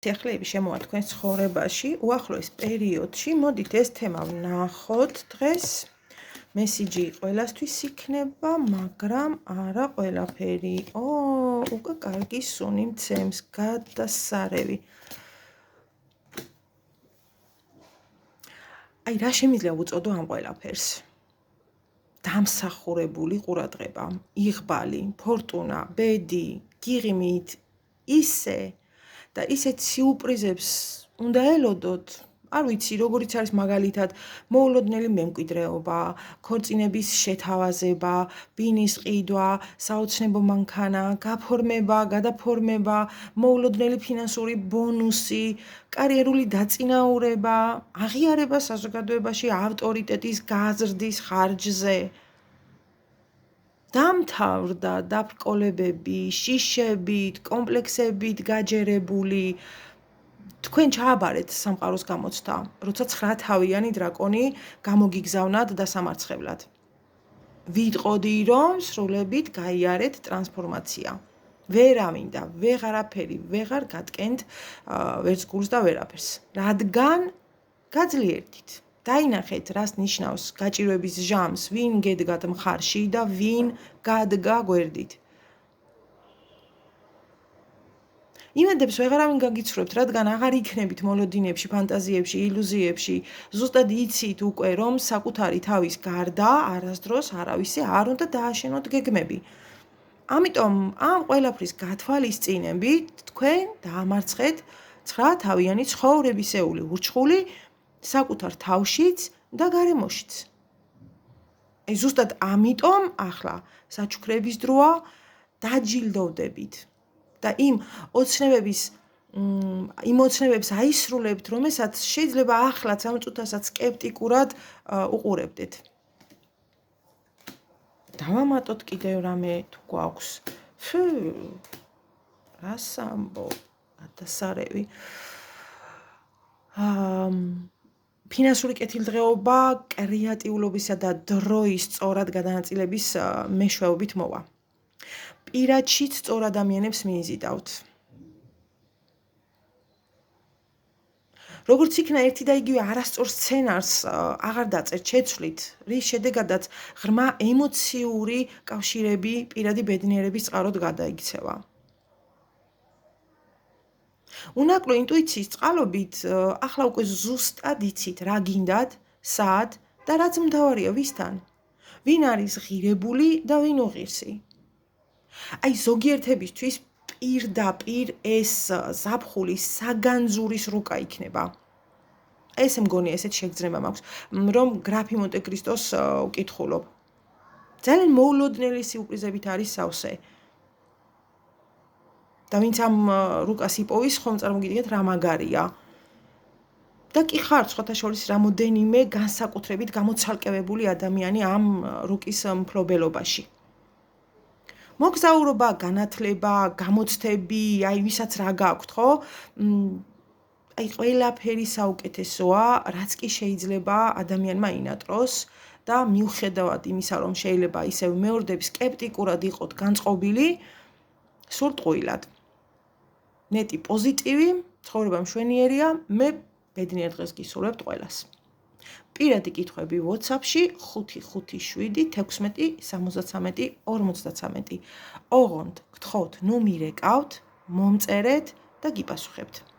სიახლეები შემოვა თქვენს ცხოვრებაში, უახლოეს პერიოდში, მოდით ეს თემა ვნახოთ დღეს. მესიჯი ყველასთვის იქნება, მაგრამ არა ყველაფერი. უკვე კარგი სუნი მცემს, გადასარევი. აი, რა შემიძლია უწოდო ამ ყველაფერს? დამსახურებული ყურადღება, იღბალი, ფორტუნა, ბედი, გიღიმით, ისე და ისეთ სიურპრიზებს უნდა ელოდოთ, არ ვიცი, როგორიც არის მაგალითად მოულოდნელი მემკვიდრეობა, ქორწინების შეთავაზება, ბინის ყიდვა, საოცნებო მანქანა, გაფორმება, გადაფორმება, მოულოდნელი ფინანსური ბონუსი, კარიერული დაწინაურება, აღიარება საზოგადოებაში ავტორიტეტის გაზრდის ხარჯზე. დამთავრდა დაბრკოლებები, შიშებით, კომპლექსებით გაჯერებული. თქვენ ჩააბარეთ სამყაროს გამოცდა, როცა 9-თავიანი დრაკონი გამოგიგზავნათ დასამარცხებლად. ვიტყოდი, რომ სრულებით გაიარეთ ტრანსფორმაცია. ვერ ამინდა, ვეღარაფერი, ვეღარ გატკენთ ვერც გულს და ვერაფერს. რადგან გაძლიერდით. დაინახეთ, რას ნიშნავს გაჭირვების ჟამს, ვინ გედგათ მხარში და ვინ გადგა გვერდით. იმედებს ვეღარავინ გაგიცხრებთ, რადგან აღარ იქნებით მოლოდინებში, ფანტაზიებში, ილუზიებში, ზუსტად იცით უკვე, რომ საკუთარი თავის გარდა არასდროს არავისზე არ უნდა დააშენოთ გეგმები. ამიტომ ამ ყველაფრის გათვალისწინებით თქვენ დაამარცხეთ 9-თავიანი ცხოვრებისეული ურჩხული საკუთარ თავშიც და გარემოშიც. აი, ზუსტად ამიტომ ახლა საჩუქრების დროა, დაჯილდოვდებით. და იმ ოცნებებს აისრულებთ, რომელსაც შეიძლება ახლაც ამ წუთასაც სკეპტიკურად უყურებდეთ. დავამატოთ კიდევ რამე თუ გვაქვს. რას ამბობ? გადასარევი. ფინანსური კეთილდღეობა კრეატიულობისა და დროის სწორად გადანაწილების მეშვეობით მოვა. პირადშიც სწორ ადამიანებს მიიზიდავთ. როგორც იქნა ერთი და იგივე არასწორ სცენარს აღარ დაწერთ, შეცვლით, რის შედეგადაც ღრმა ემოციური კავშირები პირადი ბედნიერების წყაროდ გადაიქცევა. უნაკლო ინტუიციის წყალობით ახლა უკვე ზუსტად იცით, რა გინდათ, სად და რაც მთავარია ვისთან. ვინ არის ღირებული და ვინ უღირსი. აი, ზოგიერთებისთვის პირდაპირ ეს ზაფხული საგანძურის რუკა იქნება. ეს მგონი ესეთ შეგრძნება მაქვს, რომ გრაფი მონტე-კრისტოს ვკითხულობ. ძალიან მოულოდნელი სიურპრიზებით არის სავსე. და ვინც ამ რუკას იპოვის, ხომ წარმოგიდგენთ რა მაგარია. და კი ხართ სხვათა შორის რამოდენიმე განსაკუთრებით გამოცალკევებული ადამიანი ამ რუკის მფლობელობაში. მოგზაურობა, განათლება, გამოცდები, აი ვისაც რა გაქვთ, ხო? აი ყველაფერი საუკეთესოა, რაც კი შეიძლება ადამიანმა ინატროს და მიუხედავად იმისა, რომ შეიძლება ისევ მეორდები სკეპტიკურად იყოთ განწყობილი, სურტყუილად. ნეტი პოზიტივი, ცხოვრება მშვენიერია, მე ბედნიერ დღეს გისურვებთ ყველას. პირადი კითხვები WhatsApp-ში 557 16 73 53. ოღონდ გთხოვთ, ნუ მირეკავთ, მომწერეთ და გიპასუხებთ.